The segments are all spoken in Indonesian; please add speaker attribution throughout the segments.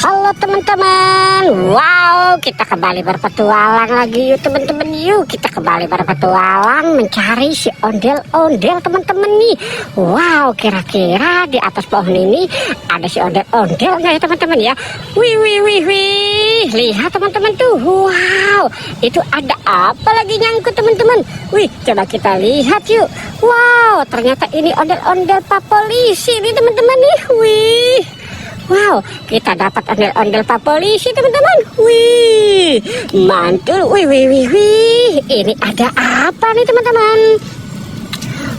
Speaker 1: Halo teman-teman, wow, kita kembali berpetualang lagi yuk teman-teman. Yuk kita kembali berpetualang mencari si ondel-ondel teman-teman nih. Wow, kira-kira di atas pohon ini ada si ondel-ondel nggak ya teman-teman ya? Wih, lihat teman-teman tuh. Wow, itu ada apa lagi nyangkut teman-teman? Wih, coba kita lihat yuk. Wow, ternyata ini ondel-ondel Pak Polisi nih teman-teman nih. Wih, wow, kita dapat ondel-ondel Pak Polisi teman-teman. Wih, mantul. Wih. Ini ada apa nih teman-teman?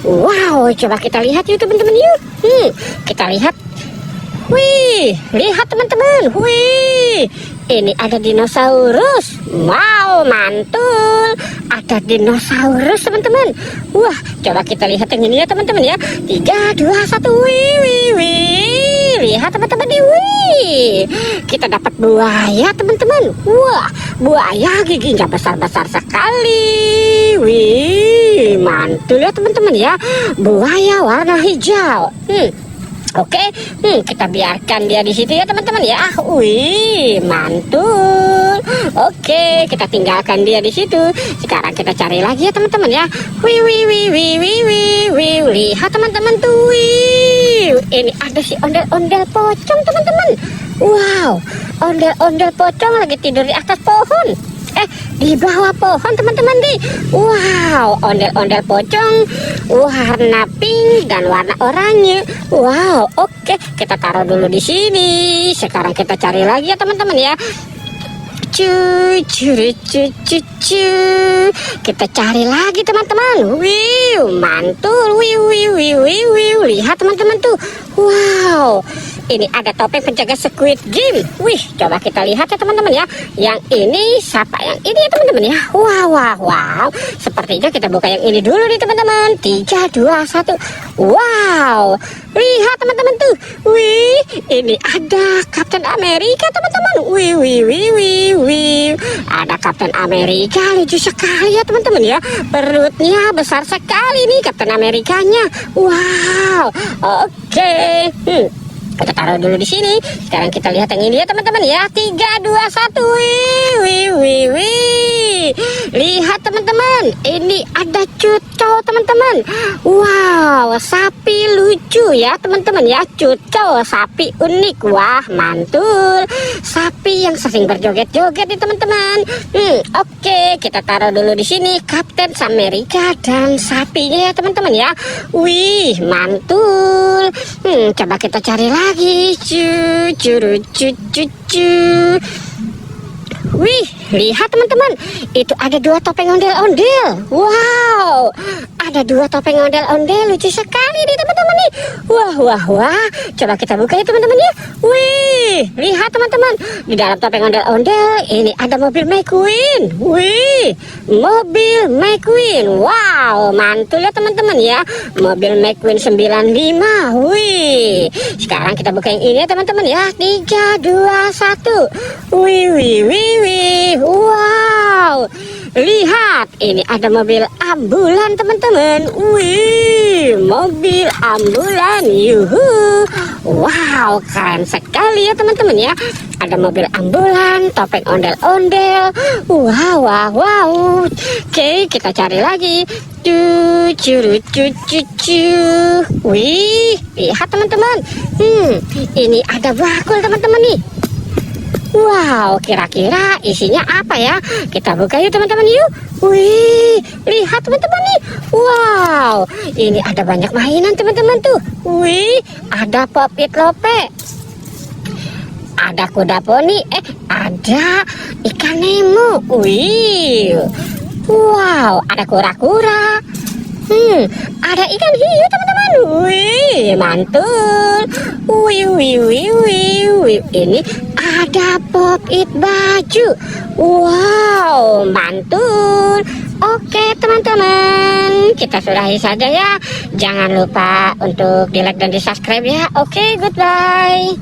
Speaker 1: Wow, coba kita lihat yuk teman-teman yuk. Kita lihat. Wih, lihat teman-teman. Wih, ini ada dinosaurus. Wow, mantul. Ada dinosaurus teman-teman. Wah, coba kita lihat yang ini ya teman-teman ya. 3, 2, 1. Wih. Lihat teman-teman nih. Wih, kita dapat buaya teman-teman. Wah, buaya giginya besar-besar sekali. Wih, mantul ya teman-teman ya. Buaya warna hijau. Oke, kita biarkan dia di situ ya teman-teman ya. Wih, mantul. Oke, kita tinggalkan dia di situ. Sekarang kita cari lagi ya teman-teman ya. Wih. Lihat teman-teman tuh. Wih, ini ada si ondel-ondel pocong teman-teman. Wow, ondel-ondel pocong lagi tidur di atas pohon. Di bawah pohon teman-teman nih. Wow, ondel-ondel pocong warna pink dan warna oranye. Wow, oke, kita taruh dulu di sini. Sekarang kita cari lagi ya teman-teman ya. Kita cari lagi teman-teman. Wih, mantul. Wih. Lihat teman-teman tuh. Wow, ini ada topeng penjaga Squid Game. Wih, coba kita lihat ya teman-teman ya. Yang ini siapa yang ini ya teman-teman ya. Wow. Sepertinya kita buka yang ini dulu nih teman-teman. 3, 2, 1. Wow, lihat teman-teman tuh. Wih, ini ada Captain America teman-teman. Wih. Ada Captain America, lucu sekali ya teman-teman ya. Perutnya besar sekali nih Captain Amerikanya. Wow, oke. Kita taruh dulu di sini. Sekarang kita lihat yang ini ya teman-teman ya. 3, 2, 1. Wih. Lihat teman-teman, ini ada cucau teman-teman. Wow, sapi lucu ya teman-teman ya. Cucau sapi unik. Wah, mantul. Sapi yang sering berjoget-joget nih teman-teman. Oke, kita taruh dulu di sini Captain America dan sapinya ya teman-teman ya. Wih, mantul. Coba kita cari lagi. Wih, lihat teman-teman, itu ada 2 topeng ondel-ondel. Wow, ada 2 topeng ondel-ondel, lucu sekali nih teman-teman nih. Wah, coba kita buka ya teman-teman ya. Wih, lihat teman-teman, di dalam topeng ondel-ondel ini ada mobil McQueen. Wih, mobil McQueen. Wow, mantul ya teman-teman ya. Mobil McQueen 95. Wih, sekarang kita buka yang ini ya teman-teman ya. 3, 2, 1. Wih. Wow, lihat, ini ada mobil ambulan teman-teman. Wih, mobil ambulan. Yuhu. Wow, keren sekali ya teman-teman ya. Ada mobil ambulan, topeng ondel-ondel. Wow. Oke, kita cari lagi. Wih, lihat teman-teman. Ini ada bakul teman-teman nih. Wow, kira-kira isinya apa ya? Kita buka yuk teman-teman yuk. Wih, lihat teman-teman nih. Wow, ini ada banyak mainan teman-teman tuh. Wih, ada Pop-It Lope. Ada kuda poni. Ada ikan Nemo. Wih. Wow, ada kura-kura. Ada ikan hiu teman-teman. Wih, mantul. Wih. Ini ada Pop-It baju. Wow, mantul. Oke teman-teman, kita sudahi saja ya. Jangan lupa untuk di like dan di subscribe ya. Oke, goodbye.